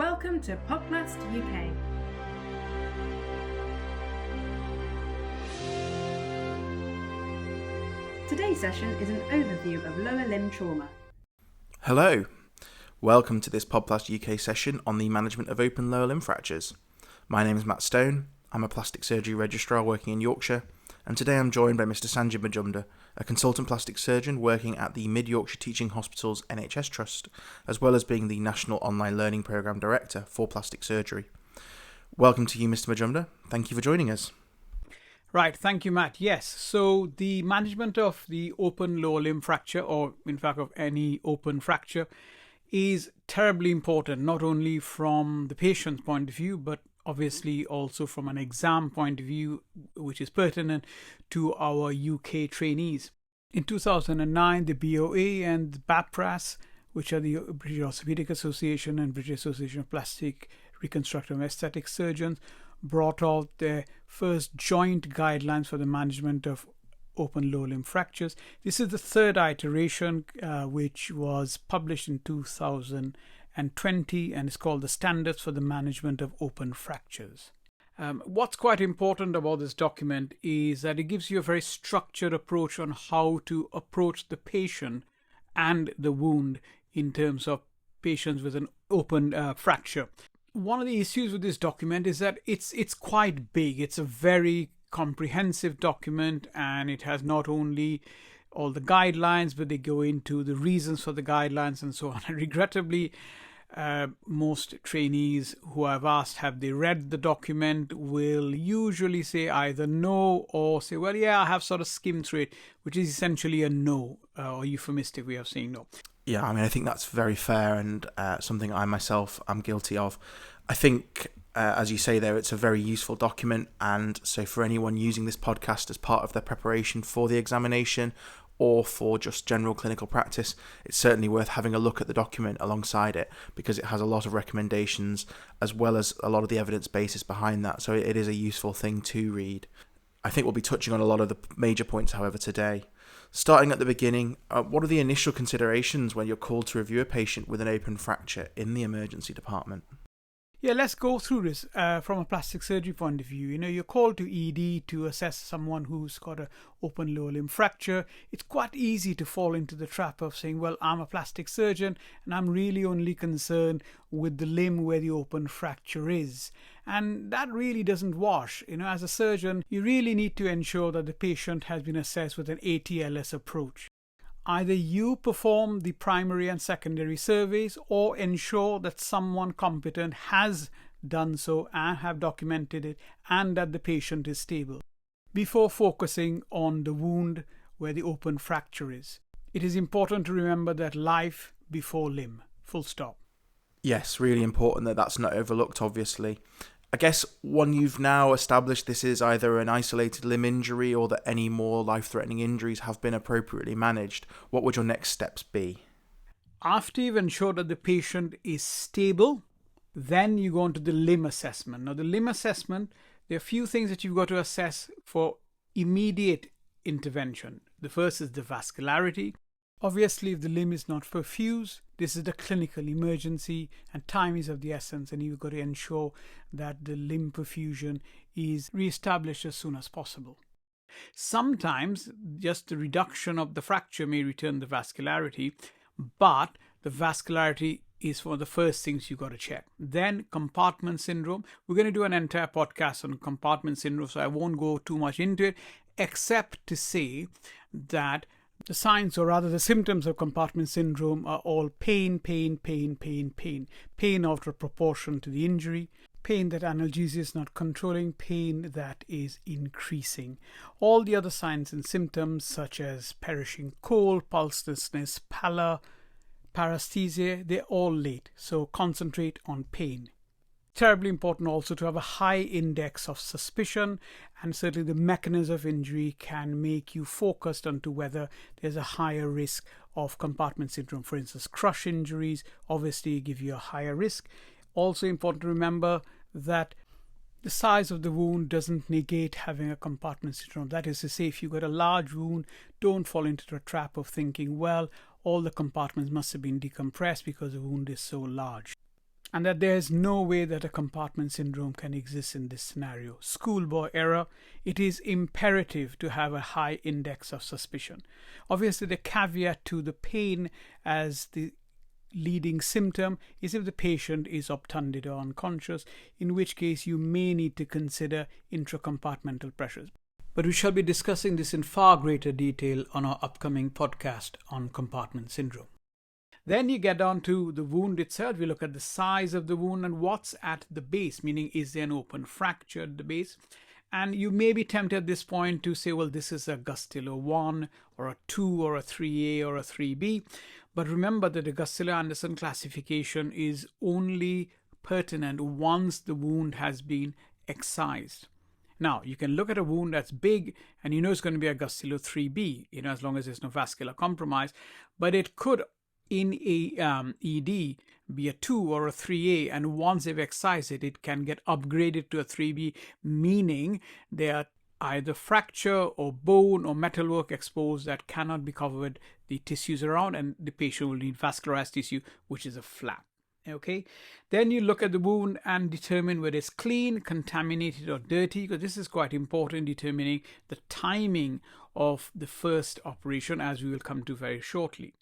Welcome to BAPRAS UK. Today's session is an overview of lower limb trauma. Hello, welcome to this BAPRAS UK session on the management of open lower limb fractures. My name is Matt Stone, I'm a plastic surgery registrar working in Yorkshire, and today I'm joined by Mr Sanjib Majumder, a consultant plastic surgeon working at the Yorkshire Teaching Hospital's NHS Trust, as well as being the National Online Learning Programme Director for Plastic Surgery. Welcome to you, Mr Majumder. Thank you for joining us. Right, thank you, Matt. Yes, so the management of the open lower limb fracture, or in fact of any open fracture, is terribly important, not only from the patient's point of view, but obviously also from an exam point of view, which is pertinent to our UK trainees. In 2009, the BOA and the BAPRAS, which are the British Orthopaedic Association and British Association of Plastic, Reconstructive and Aesthetic Surgeons, brought out their first joint guidelines for the management of open lower limb fractures. This is the third iteration, which was published in 2020 and is called the Standards for the Management of Open Fractures. What's quite important about this document is that it gives you a very structured approach on how to approach the patient and the wound in terms of patients with an open fracture. One of the issues with this document is that it's quite big. It's a very comprehensive document, and it has not only all the guidelines, but they go into the reasons for the guidelines and so on. And regrettably, most trainees who I've asked have they read the document will usually say either no or say, well, yeah, I have sort of skimmed through it, which is essentially a no, or euphemistic way of saying no. Yeah, I think that's very fair and something I myself am guilty of. I think, as you say there, it's a very useful document, and so for anyone using this podcast as part of their preparation for the examination or for just general clinical practice, it's certainly worth having a look at the document alongside it, because it has a lot of recommendations as well as a lot of the evidence basis behind that, so it is a useful thing to read. I think we'll be touching on a lot of the major points, however, today. Starting at the beginning, what are the initial considerations when you're called to review a patient with an open fracture in the emergency department? Yeah, let's go through this from a plastic surgery point of view. You're called to ED to assess someone who's got an open lower limb fracture. It's quite easy to fall into the trap of saying, well, I'm a plastic surgeon and I'm really only concerned with the limb where the open fracture is. And that really doesn't wash. As a surgeon, you really need to ensure that the patient has been assessed with an ATLS approach. Either you perform the primary and secondary surveys or ensure that someone competent has done so and have documented it and that the patient is stable before focusing on the wound where the open fracture is. It is important to remember that life before limb, full stop. Yes, really important that that's not overlooked, obviously. I guess when you've now established this is either an isolated limb injury or that any more life-threatening injuries have been appropriately managed, what would your next steps be? After you've ensured that the patient is stable, then you go on to the limb assessment. Now, the limb assessment, there are a few things that you've got to assess for immediate intervention. The first is the vascularity. Obviously, if the limb is not perfused, this is the clinical emergency and time is of the essence, and you've got to ensure that the limb perfusion is re-established as soon as possible. Sometimes just the reduction of the fracture may return the vascularity, but the vascularity is one of the first things you've got to check. Then compartment syndrome. We're going to do an entire podcast on compartment syndrome, so I won't go too much into it, except to say that the signs, or rather the symptoms of compartment syndrome, are all pain out of proportion to the injury, pain that analgesia is not controlling, pain that is increasing. All the other signs and symptoms such as perishing cold, pulselessness, pallor, paresthesia, they're all late, so concentrate on pain. Terribly important also to have a high index of suspicion, and certainly the mechanism of injury can make you focused onto whether there's a higher risk of compartment syndrome. For instance, crush injuries obviously give you a higher risk. Also important to remember that the size of the wound doesn't negate having a compartment syndrome. That is to say, if you've got a large wound, don't fall into the trap of thinking, well, all the compartments must have been decompressed because the wound is so large. and that there is no way that a compartment syndrome can exist in this scenario. Schoolboy error. It is imperative to have a high index of suspicion. Obviously, the caveat to the pain as the leading symptom is if the patient is obtunded or unconscious, in which case you may need to consider intracompartmental pressures. But we shall be discussing this in far greater detail on our upcoming podcast on compartment syndrome. Then you get down to the wound itself. We look at the size of the wound and what's at the base, meaning is there an open fracture at the base? And you may be tempted at this point to say, well, this is a Gustilo 1 or a 2 or a 3A or a 3B. But remember that the Gustilo-Anderson classification is only pertinent once the wound has been excised. Now, you can look at a wound that's big and you know it's going to be a Gustilo 3B, as long as there's no vascular compromise. But it could, in a ED, be a 2 or a 3A, and once they've excised it, it can get upgraded to a 3B, meaning they are either fracture or bone or metalwork exposed that cannot be covered the tissues around, and the patient will need vascularized tissue, which is a flap. Okay, then you look at the wound and determine whether it's clean, contaminated, or dirty, because this is quite important, determining the timing of the first operation, as we will come to very shortly.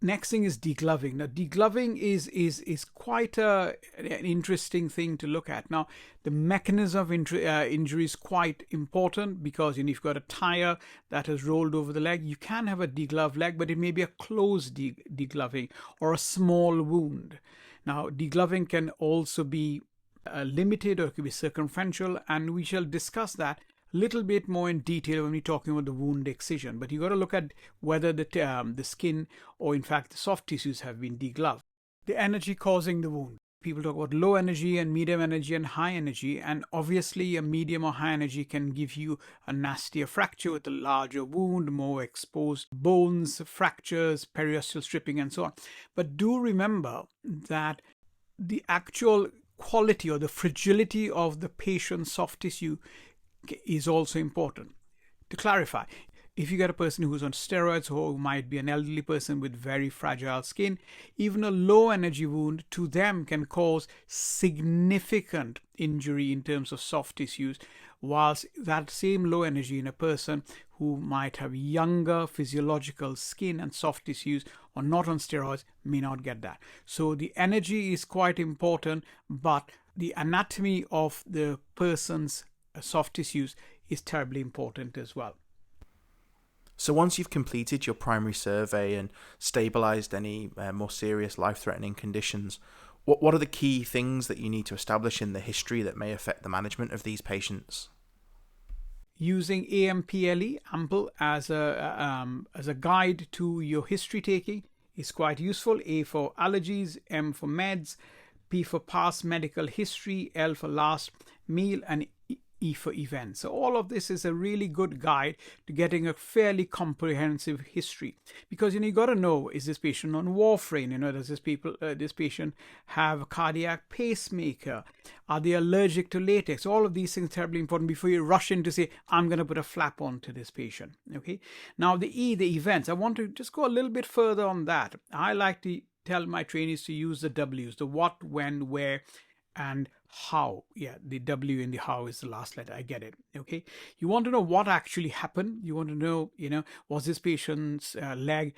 Next thing is degloving. Now, degloving is quite an interesting thing to look at. Now, the mechanism of injury is quite important, because if you've got a tire that has rolled over the leg, you can have a degloved leg, but it may be a closed degloving or a small wound. Now, degloving can also be limited, or it could be circumferential, and we shall discuss that little bit more in detail when we're talking about the wound excision. But you got to look at whether the skin or in fact the soft tissues have been degloved. The energy causing the wound. People talk about low energy and medium energy and high energy, and obviously a medium or high energy can give you a nastier fracture with a larger wound, more exposed bones, fractures, periosteal stripping, and so on. But do remember that the actual quality or the fragility of the patient's soft tissue is also important. To clarify, if you get a person who's on steroids or who might be an elderly person with very fragile skin, even a low energy wound to them can cause significant injury in terms of soft tissues, whilst that same low energy in a person who might have younger physiological skin and soft tissues or not on steroids may not get that. So the energy is quite important, but the anatomy of the person's soft tissues is terribly important as well. So once you've completed your primary survey and stabilised any more serious life-threatening conditions, what are the key things that you need to establish in the history that may affect the management of these patients? Using AMPLE, AMPLE, as a guide to your history taking is quite useful. A for allergies, M for meds, P for past medical history, L for last meal, and E for events. So all of this is a really good guide to getting a fairly comprehensive history, because you got to know, is this patient on warfarin? Does this patient have a cardiac pacemaker? Are they allergic to latex? All of these things are terribly important before you rush in to say, I'm going to put a flap on to this patient. Okay. Now the E, the events, I want to just go a little bit further on that. I like to tell my trainees to use the W's, the what, when, where, and how. Yeah, the W in the how is the last letter. I get it. Okay. You want to know what actually happened. You want to know, was this patient's leg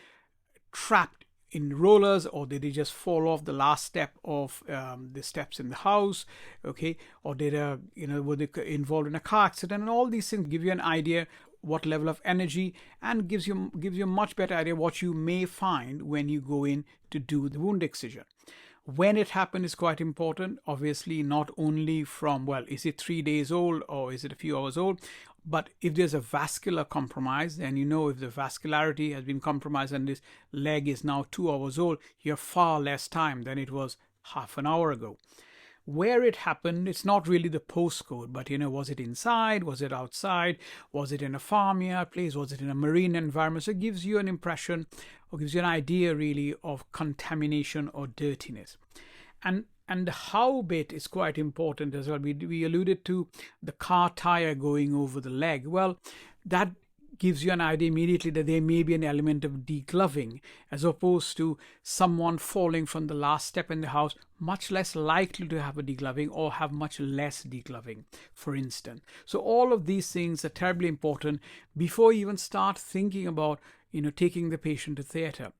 trapped in rollers, or did he just fall off the last step of the steps in the house? Okay. Or did were they involved in a car accident? And all these things give you an idea what level of energy, and gives you a much better idea what you may find when you go in to do the wound excision. When it happened is quite important, obviously, not only from, is it 3 days old or is it a few hours old? But if there's a vascular compromise, then if the vascularity has been compromised and this leg is now 2 hours old, you have far less time than it was half an hour ago. Where it happened, it's not really the postcode, but was it inside? Was it outside? Was it in a farmyard place? Was it in a marine environment? So it gives you an impression, or gives you an idea really of contamination or dirtiness. And the how bit is quite important as well. We alluded to the car tire going over the leg. Well, that gives you an idea immediately that there may be an element of degloving, as opposed to someone falling from the last step in the house, much less likely to have a degloving or have much less degloving, for instance. So all of these things are terribly important before you even start thinking about, taking the patient to theatre.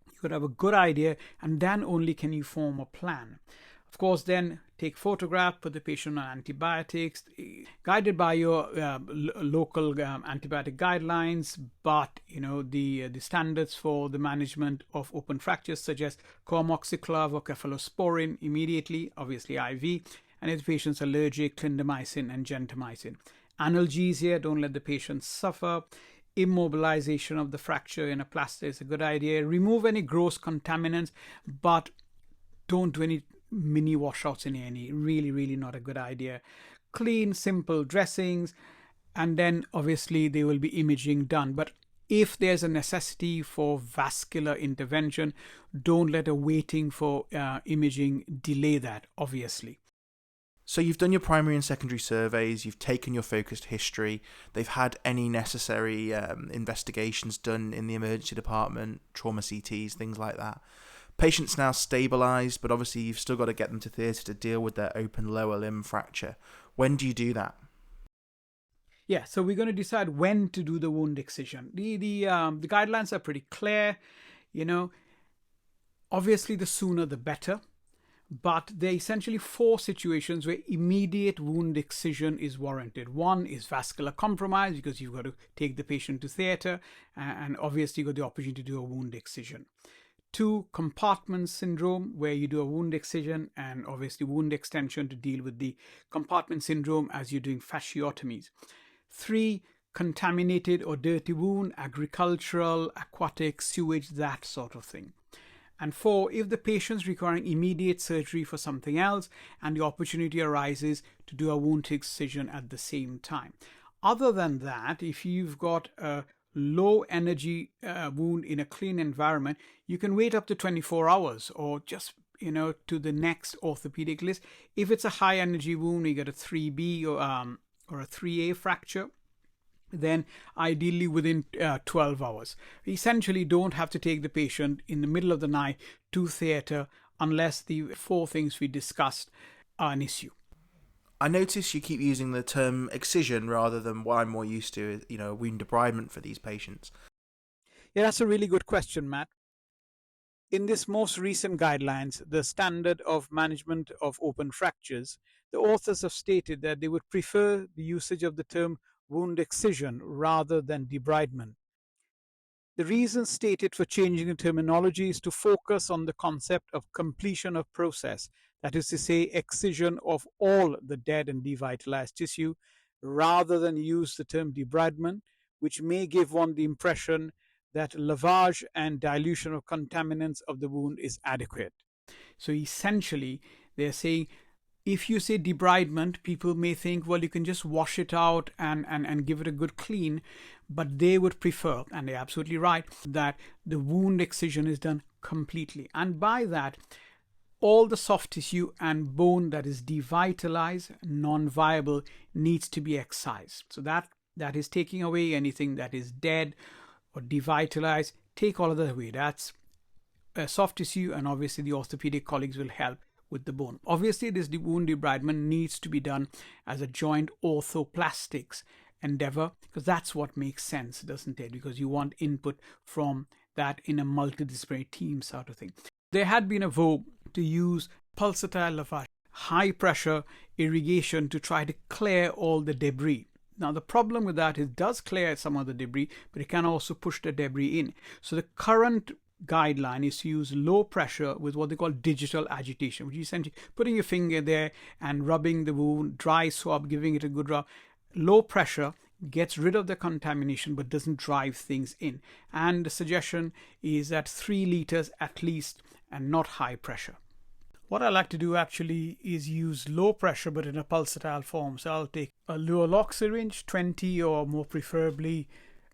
You could have a good idea, and then only can you form a plan. Of course, then take photograph, put the patient on antibiotics, guided by your local antibiotic guidelines. But the standards for the management of open fractures suggest comoxiclav or cephalosporin immediately, obviously IV, and if the patient's allergic, clindamycin and gentamicin. Analgesia, don't let the patient suffer. Immobilization of the fracture in a plaster is a good idea. Remove any gross contaminants, but don't do any mini washouts in A&E. Really not a good idea. Clean, simple dressings, and then obviously there will be imaging done. But if there's a necessity for vascular intervention, don't let a waiting for imaging delay that, obviously. So you've done your primary and secondary surveys, you've taken your focused history, they've had any necessary investigations done in the emergency department, trauma CTs, things like that. Patient's now stabilised, but obviously you've still got to get them to theatre to deal with their open lower limb fracture. When do you do that? Yeah, so we're going to decide when to do the wound excision. The guidelines are pretty clear, Obviously, the sooner the better. But there are essentially 4 situations where immediate wound excision is warranted. One is vascular compromise, because you've got to take the patient to theatre, and obviously you've got the opportunity to do a wound excision. 2, compartment syndrome, where you do a wound excision and obviously wound extension to deal with the compartment syndrome as you're doing fasciotomies. 3, contaminated or dirty wound, agricultural, aquatic, sewage, that sort of thing. And 4, if the patient's requiring immediate surgery for something else and the opportunity arises to do a wound excision at the same time. Other than that, if you've got a low energy wound in a clean environment, you can wait up to 24 hours or just to the next orthopedic list. If it's a high energy wound, you get a 3B or a 3A fracture, then ideally within 12 hours. Essentially, don't have to take the patient in the middle of the night to theatre unless the 4 things we discussed are an issue. I notice you keep using the term excision rather than what I'm more used to, wound debridement for these patients. Yeah, that's a really good question, Matt. In this most recent guidelines, the standard of management of open fractures, the authors have stated that they would prefer the usage of the term wound excision rather than debridement. The reason stated for changing the terminology is to focus on the concept of completion of process, that is to say, excision of all the dead and devitalized tissue, rather than use the term debridement, which may give one the impression that lavage and dilution of contaminants of the wound is adequate. So essentially, they're saying, if you say debridement, people may think, well, you can just wash it out and give it a good clean, but they would prefer, and they're absolutely right, that the wound excision is done completely. And by that, all the soft tissue and bone that is devitalized, non-viable, needs to be excised. So that is taking away anything that is dead or devitalized. Take all of that away. That's soft tissue, and obviously the orthopedic colleagues will help with the bone. Obviously, this wound debridement needs to be done as a joint orthoplastics endeavor, because that's what makes sense, doesn't it? Because you want input from that in a multidisciplinary team sort of thing. There had been a vogue to use pulsatile lavage, high pressure irrigation, to try to clear all the debris. Now, the problem with that is it does clear some of the debris, but it can also push the debris in. So the current guideline is to use low pressure with what they call digital agitation, which is essentially putting your finger there and rubbing the wound, dry swab, giving it a good rub. Low pressure gets rid of the contamination but doesn't drive things in. And the suggestion is at 3 liters at least, and not high pressure. What I like to do actually is use low pressure but in a pulsatile form. So I'll take a lower lock syringe, 20 or more preferably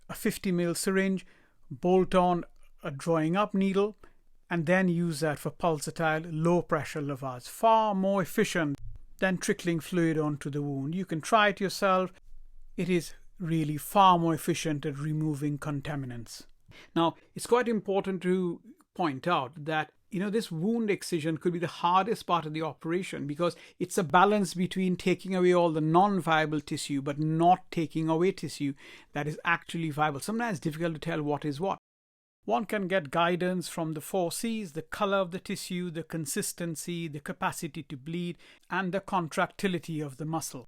a 50 ml syringe, bolt on a drawing up needle, and then use that for pulsatile low pressure lavage. Far more efficient than trickling fluid onto the wound. You can try it yourself. It is really far more efficient at removing contaminants. Now, it's quite important to point out that this wound excision could be the hardest part of the operation, because it's a balance between taking away all the non-viable tissue but not taking away tissue that is actually viable. Sometimes it's difficult to tell what is what. One can get guidance from the 4 C's: the color of the tissue, the consistency, the capacity to bleed, and the contractility of the muscle.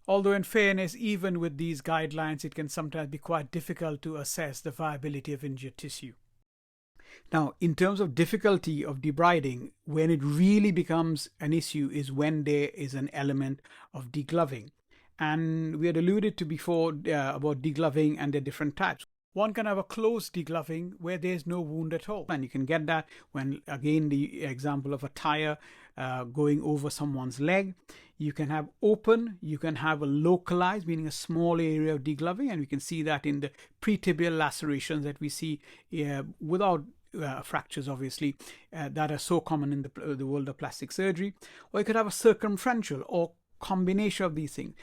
Although in fairness, even with these guidelines, it can sometimes be quite difficult to assess the viability of injured tissue. Now, in terms of difficulty of debriding, when it really becomes an issue is when there is an element of degloving. And we had alluded to before about degloving and the different types. One can have a closed degloving where there's no wound at all. And you can get that when, again, the example of a tire going over someone's leg. You can have open, you can have a localized, meaning a small area of degloving. And we can see that in the pretibial lacerations that we see without fractures, obviously, that are so common in the world of plastic surgery. Or you could have a circumferential or combination of these things.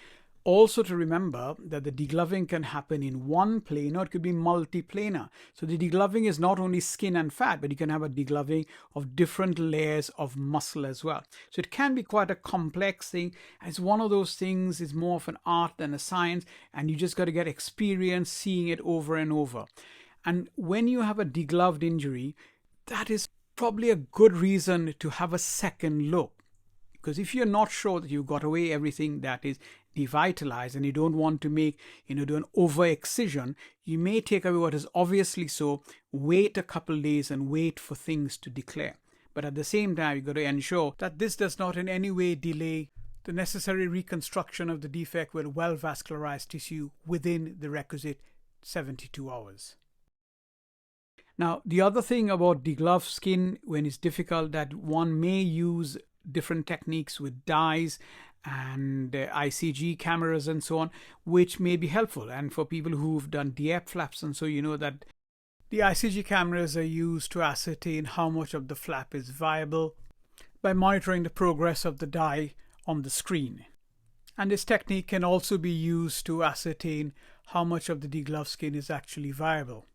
Also to remember that the degloving can happen in one plane, or it could be multiplanar. So the degloving is not only skin and fat, but you can have a degloving of different layers of muscle as well. So it can be quite a complex thing. It's one of those things, it's more of an art than a science, and you just got to get experience seeing it over and over. And when you have a degloved injury, that is probably a good reason to have a second look. Because if you're not sure that you've got away everything that is devitalized and you don't want to make, do an over excision, you may take away what is obviously so, wait a couple days and wait for things to declare. But at the same time, you've got to ensure that this does not in any way delay the necessary reconstruction of the defect with well-vascularized tissue within the requisite 72 hours. Now, the other thing about degloved skin when it's difficult, that one may use different techniques with dyes and ICG cameras and so on, which may be helpful. And for people who've done DF flaps, and so you know that the ICG cameras are used to ascertain how much of the flap is viable by monitoring the progress of the dye on the screen. And this technique can also be used to ascertain how much of the degloved skin is actually viable.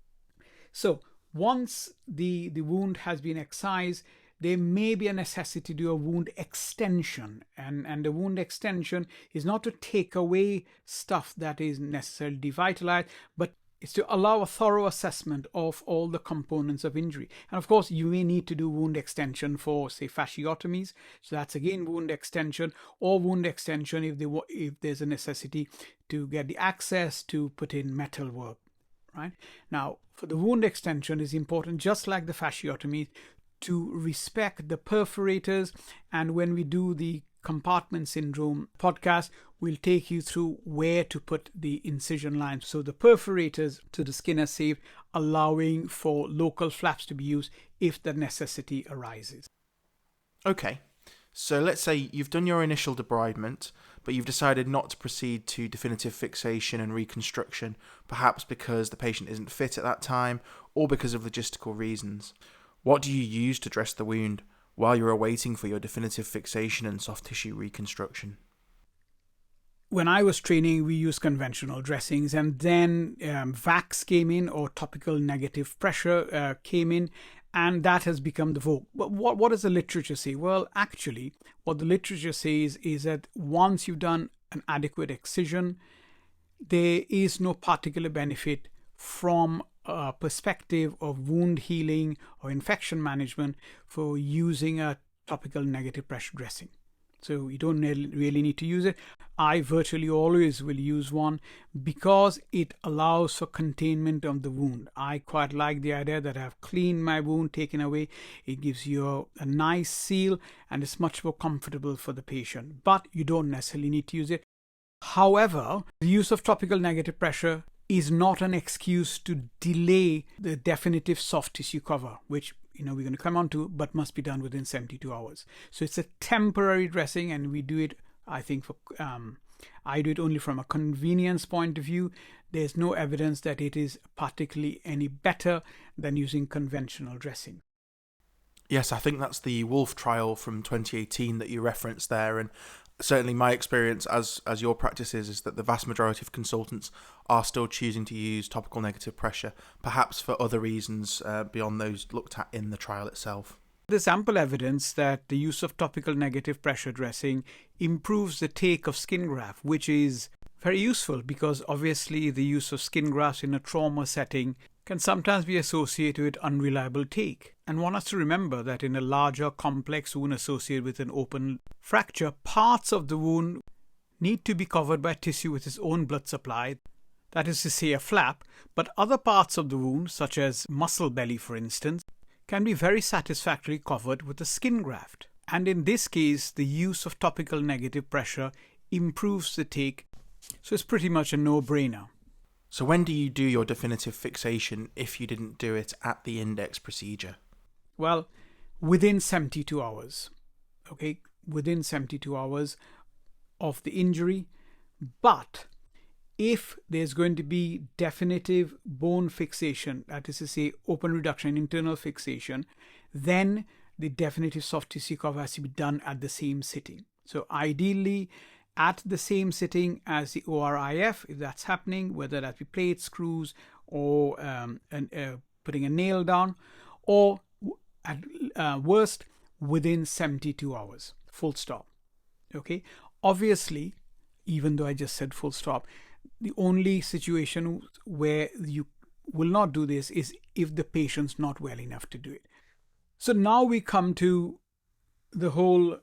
So once the wound has been excised, there may be a necessity to do a wound extension. And the wound extension is not to take away stuff that is necessarily devitalized, but it's to allow a thorough assessment of all the components of injury. And of course, you may need to do wound extension for, say, fasciotomies. So that's again wound extension, or wound extension if there's a necessity to get the access to put in metal work. Right? Now, for the wound extension, is important, just like the fasciotomy, to respect the perforators. And when we do the compartment syndrome podcast, we'll take you through where to put the incision lines. So the perforators to the skin are safe, allowing for local flaps to be used if the necessity arises. Okay, so let's say you've done your initial debridement, but you've decided not to proceed to definitive fixation and reconstruction, perhaps because the patient isn't fit at that time or because of logistical reasons. What do you use to dress the wound while you're awaiting for your definitive fixation and soft tissue reconstruction? When I was training, we used conventional dressings, and then VAX came in, or topical negative pressure came in, and that has become the vogue. But what does the literature say? Well, actually, what the literature says is that once you've done an adequate excision, there is no particular benefit from a perspective of wound healing or infection management for using a topical negative pressure dressing. So you don't really need to use it. I virtually always will use one because it allows for containment of the wound. I quite like the idea that I've cleaned my wound, taken away. It gives you a nice seal and it's much more comfortable for the patient. But you don't necessarily need to use it. However, the use of topical negative pressure is not an excuse to delay the definitive soft tissue cover, which we're going to come on to, but must be done within 72 hours. So it's a temporary dressing, and we do it, I think, I do it only from a convenience point of view. There's no evidence that it is particularly any better than using conventional dressing. Yes, I think that's the Wolf trial from 2018 that you referenced there, and Certainly my experience as your practice is that the vast majority of consultants are still choosing to use topical negative pressure, perhaps for other reasons beyond those looked at in the trial itself. There's ample evidence that the use of topical negative pressure dressing improves the take of skin graft, which is very useful because obviously the use of skin grafts in a trauma setting can sometimes be associated with unreliable take. And one has to remember that in a larger complex wound associated with an open fracture, parts of the wound need to be covered by tissue with its own blood supply, that is to say a flap, but other parts of the wound, such as muscle belly for instance, can be very satisfactorily covered with a skin graft. And in this case, the use of topical negative pressure improves the take, so it's pretty much a no-brainer. So when do you do your definitive fixation if you didn't do it at the index procedure? Well, within 72 hours. Okay, within 72 hours of the injury. But if there's going to be definitive bone fixation, that is to say open reduction, internal fixation, then the definitive soft tissue cover has to be done at the same sitting. So ideally at the same sitting as the ORIF, if that's happening, whether that be plates, screws, or putting a nail down, or at worst within 72 hours, full stop. Okay, obviously, even though I just said full stop, the only situation where you will not do this is if the patient's not well enough to do it. So now we come to the whole,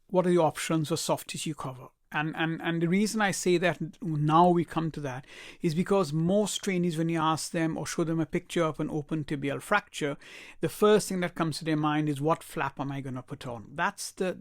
what are the options for soft tissue cover? And the reason I say that now we come to that is because most trainees, when you ask them or show them a picture of an open tibial fracture, the first thing that comes to their mind is, what flap am I going to put on? That's the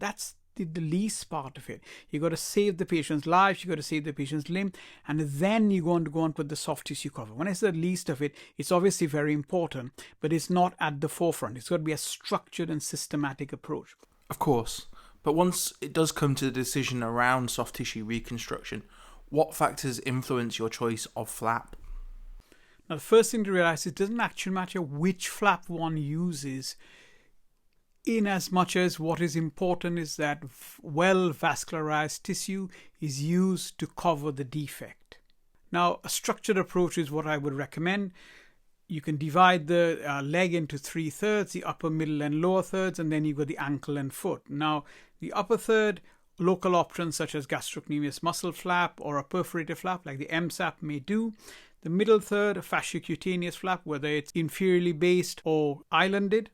least part of it. You got to save the patient's life, you got to save the patient's limb, and then you're going to go on with the soft tissue cover. When I say the least of it, it's obviously very important, but it's not at the forefront. It's got to be a structured and systematic approach. Of course. But once it does come to the decision around soft tissue reconstruction, what factors influence your choice of flap? Now, the first thing to realize is it doesn't actually matter which flap one uses, in as much as what is important is that well vascularized tissue is used to cover the defect. Now, a structured approach is what I would recommend. You can divide the leg into 3/3, the upper, middle, and lower thirds, and then you've got the ankle and foot. Now, the upper third, local options such as gastrocnemius muscle flap or a perforated flap like the MSAP may do. The middle third, a fasciocutaneous flap, whether it's inferiorly based or islanded.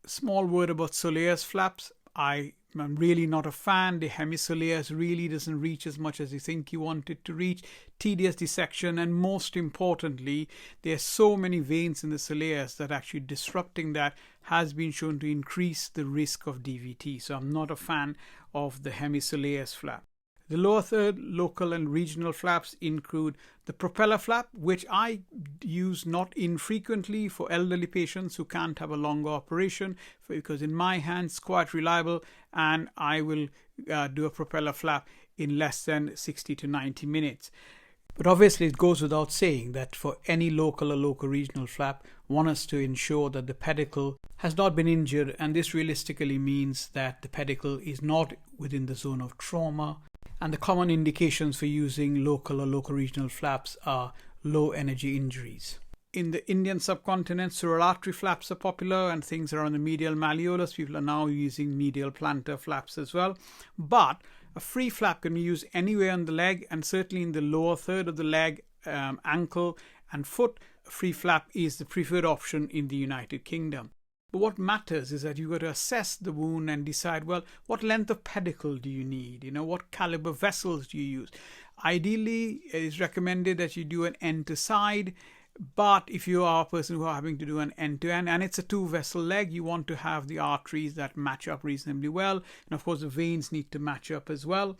Small word about soleus flaps. I'm really not a fan. The hemisoleus really doesn't reach as much as you think you want it to reach. Tedious dissection, and most importantly, there are so many veins in the soleus that actually disrupting that has been shown to increase the risk of DVT. So I'm not a fan of the hemisoleus flap. The lower third, local and regional flaps include the propeller flap, which I use not infrequently for elderly patients who can't have a longer operation, because in my hands, quite reliable, and I will do a propeller flap in less than 60 to 90 minutes. But obviously it goes without saying that for any local or local regional flap, one has to ensure that the pedicle has not been injured, and this realistically means that the pedicle is not within the zone of trauma. And the common indications for using local or local regional flaps are low energy injuries. In the Indian subcontinent, sural flaps are popular, and things around the medial malleolus. People are now using medial plantar flaps as well. But a free flap can be used anywhere on the leg, and certainly in the lower third of the leg, ankle and foot. A free flap is the preferred option in the United Kingdom. But what matters is that you've got to assess the wound and decide, well, what length of pedicle do you need? What caliber vessels do you use? Ideally, it is recommended that you do an end to side. But if you are a person who are having to do an end-to-end, and it's a 2-vessel leg, you want to have the arteries that match up reasonably well. And of course, the veins need to match up as well.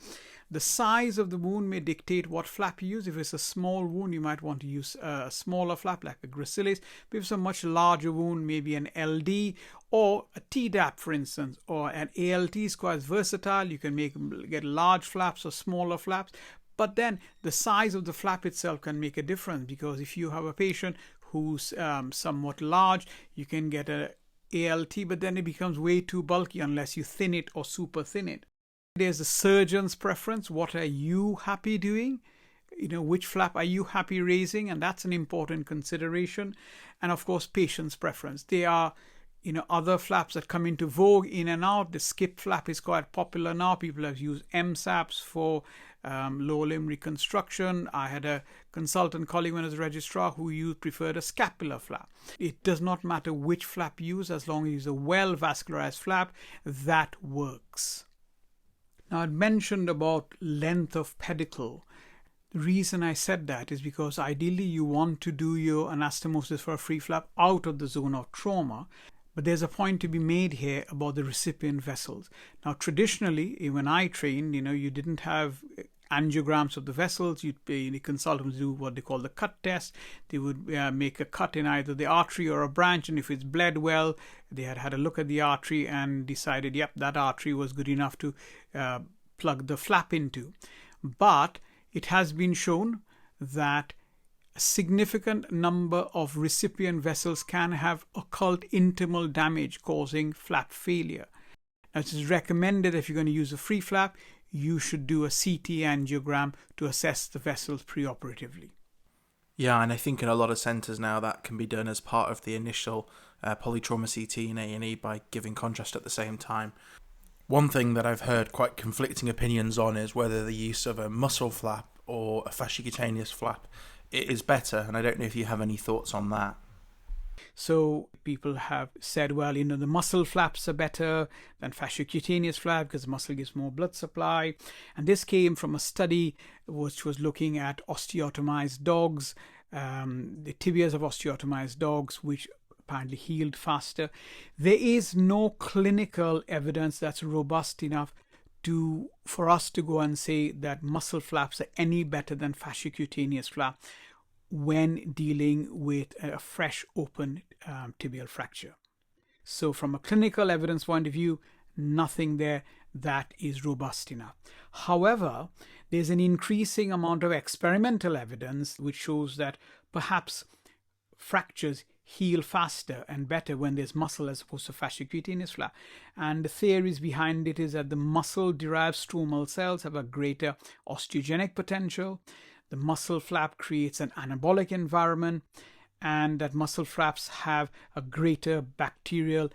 The size of the wound may dictate what flap you use. If it's a small wound, you might want to use a smaller flap like a gracilis. But if it's a much larger wound, maybe an LD or a TDAP, for instance, or an ALT is quite versatile. You can get large flaps or smaller flaps. But then the size of the flap itself can make a difference, because if you have a patient who's somewhat large, you can get a ALT, but then it becomes way too bulky unless you thin it or super thin it. There's the surgeon's preference. What are you happy doing? Which flap are you happy raising? And that's an important consideration. And of course, patient's preference. There are, other flaps that come into vogue in and out. The skip flap is quite popular now. People have used MSAPs for lower limb reconstruction. I had a consultant colleague when I was a registrar who preferred a scapular flap. It does not matter which flap you use, as long as you use a well vascularized flap, that works. Now, I mentioned about length of pedicle. The reason I said that is because ideally you want to do your anastomosis for a free flap out of the zone of trauma. But there's a point to be made here about the recipient vessels. Now, traditionally, when I trained, you didn't have angiograms of the vessels. The consultants do what they call the cut test. They would make a cut in either the artery or a branch, and if it's bled well, they had a look at the artery and decided, yep, that artery was good enough to plug the flap into. But it has been shown that a significant number of recipient vessels can have occult intimal damage causing flap failure. Now, it is recommended if you're going to use a free flap, you should do a CT angiogram to assess the vessels preoperatively. Yeah, and I think in a lot of centres now that can be done as part of the initial polytrauma CT in A&E by giving contrast at the same time. One thing that I've heard quite conflicting opinions on is whether the use of a muscle flap or a fasciocutaneous flap is better, and I don't know if you have any thoughts on that. So people have said, well, the muscle flaps are better than fasciocutaneous flap because the muscle gives more blood supply. And this came from a study which was looking at osteotomized dogs, the tibias of osteotomized dogs, which apparently healed faster. There is no clinical evidence that's robust enough for us to go and say that muscle flaps are any better than fasciocutaneous flap when dealing with a fresh open tibial fracture. So from a clinical evidence point of view, nothing there that is robust enough. However, there's an increasing amount of experimental evidence which shows that perhaps fractures heal faster and better when there's muscle as opposed to fasciocutaneous flap. And the theories behind it is that the muscle-derived stromal cells have a greater osteogenic potential. The muscle flap creates an anabolic environment, and that muscle flaps have a greater bacterial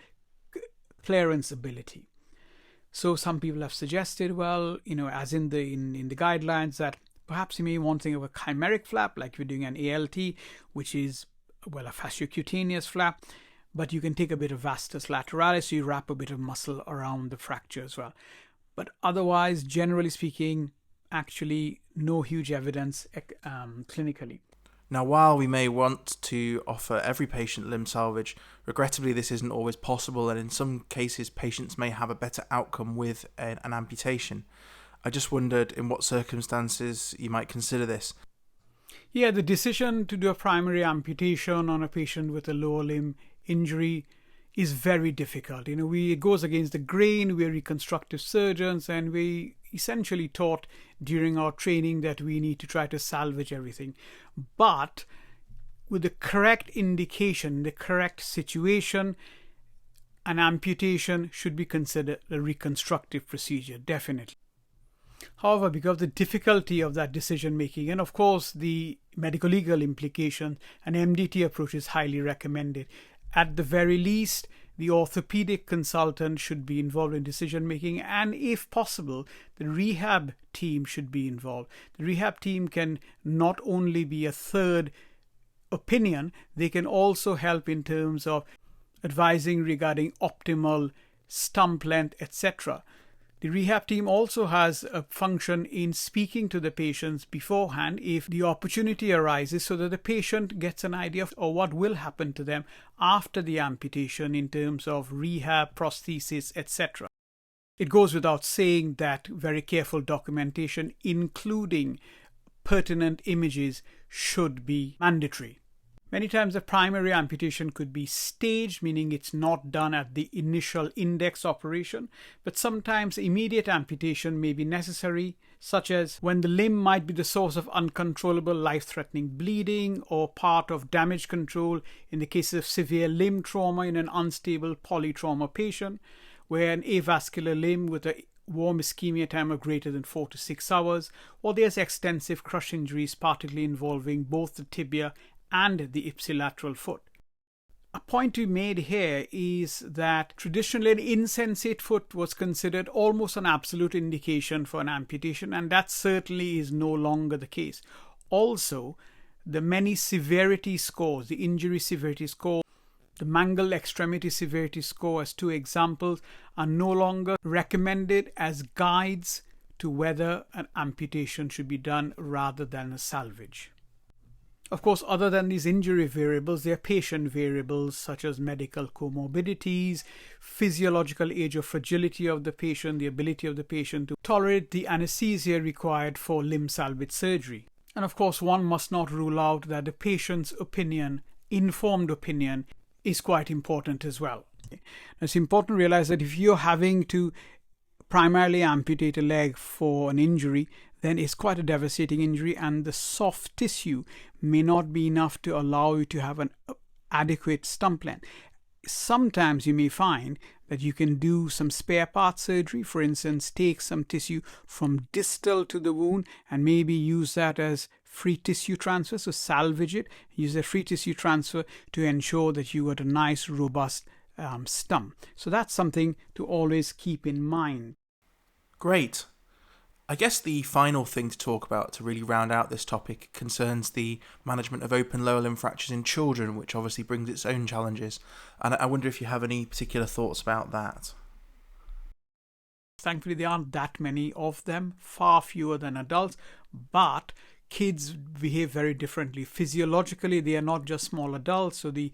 clearance ability. So some people have suggested, well, as in the guidelines, that perhaps you may want to think of a chimeric flap, like you're doing an ALT, which is, well, a fasciocutaneous flap, but you can take a bit of vastus lateralis, so you wrap a bit of muscle around the fracture as well. But otherwise, generally speaking, actually no huge evidence clinically. Now, while we may want to offer every patient limb salvage, regrettably this isn't always possible, and in some cases patients may have a better outcome with an amputation. I just wondered in what circumstances you might consider this. Yeah, the decision to do a primary amputation on a patient with a lower limb injury is very difficult. It goes against the grain. We're reconstructive surgeons, and we essentially taught during our training that we need to try to salvage everything. But with the correct indication, the correct situation, an amputation should be considered a reconstructive procedure, definitely. However, because of the difficulty of that decision making, and of course the medical legal implication, an MDT approach is highly recommended. At the very least, the orthopedic consultant should be involved in decision making, and if possible, the rehab team should be involved. The rehab team can not only be a third opinion, they can also help in terms of advising regarding optimal stump length, etc. The rehab team also has a function in speaking to the patients beforehand if the opportunity arises, so that the patient gets an idea of what will happen to them after the amputation in terms of rehab, prosthesis, etc. It goes without saying that very careful documentation, including pertinent images, should be mandatory. Many times the primary amputation could be staged, meaning it's not done at the initial index operation, but sometimes immediate amputation may be necessary, such as when the limb might be the source of uncontrollable life-threatening bleeding or part of damage control in the case of severe limb trauma in an unstable polytrauma patient, where an avascular limb with an warm ischemia time of greater than 4 to 6 hours, or there's extensive crush injuries, particularly involving both the tibia and the ipsilateral foot. A point to be made here is that traditionally an insensate foot was considered almost an absolute indication for an amputation, and that certainly is no longer the case. Also, the many severity scores, the injury severity score, the mangled extremity severity score as 2 examples, are no longer recommended as guides to whether an amputation should be done rather than a salvage. Of course, other than these injury variables, there are patient variables such as medical comorbidities, physiological age or fragility of the patient, the ability of the patient to tolerate the anesthesia required for limb salvage surgery. And of course, one must not rule out that the patient's opinion, informed opinion, is quite important as well. It's important to realize that if you're having to primarily amputate a leg for an injury, then it's quite a devastating injury, and the soft tissue may not be enough to allow you to have an adequate stump length. Sometimes you may find that you can do some spare part surgery, for instance, take some tissue from distal to the wound and maybe use that as free tissue transfer, so salvage it, use a free tissue transfer to ensure that you got a nice robust stump. So that's something to always keep in mind. Great. I guess the final thing to talk about to really round out this topic concerns the management of open lower limb fractures in children, which obviously brings its own challenges. And I wonder if you have any particular thoughts about that. Thankfully, there aren't that many of them, far fewer than adults, but kids behave very differently. Physiologically, they are not just small adults, so the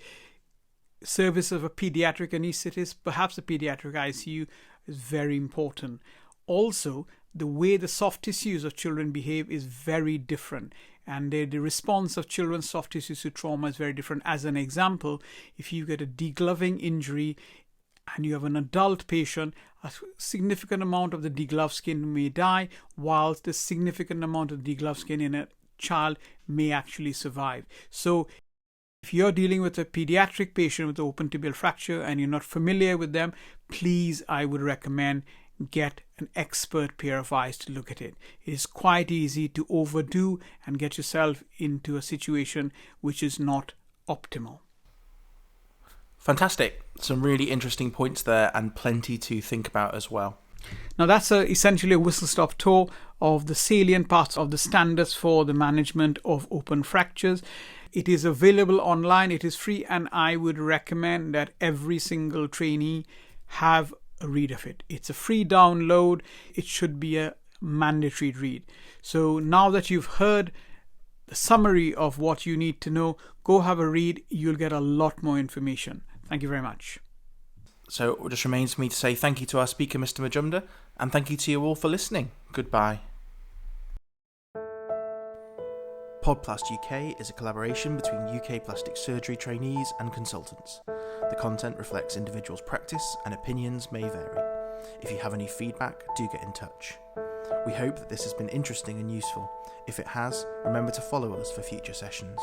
service of a pediatric anaesthetist, perhaps a pediatric ICU, is very important. Also, the way the soft tissues of children behave is very different, and the response of children's soft tissues to trauma is very different. As an example, if you get a degloving injury and you have an adult patient, a significant amount of the degloved skin may die, whilst the significant amount of degloved skin in a child may actually survive. So if you're dealing with a pediatric patient with open tibial fracture and you're not familiar with them, please, I would recommend get an expert pair of eyes to look at it. It is quite easy to overdo and get yourself into a situation which is not optimal. Fantastic. Some really interesting points there and plenty to think about as well. Now that's essentially a whistle-stop tour of the salient parts of the standards for the management of open fractures. It is available online, it is free, and I would recommend that every single trainee have a read of it. It's a free download. It should be a mandatory read. So now that you've heard the summary of what you need to know, go have a read. You'll get a lot more information. Thank you very much. So it just remains for me to say thank you to our speaker, Mr Majumder, and thank you to you all for listening. Goodbye. Podplast UK is a collaboration between UK plastic surgery trainees and consultants. The content reflects individuals' practice and opinions may vary. If you have any feedback, do get in touch. We hope that this has been interesting and useful. If it has, remember to follow us for future sessions.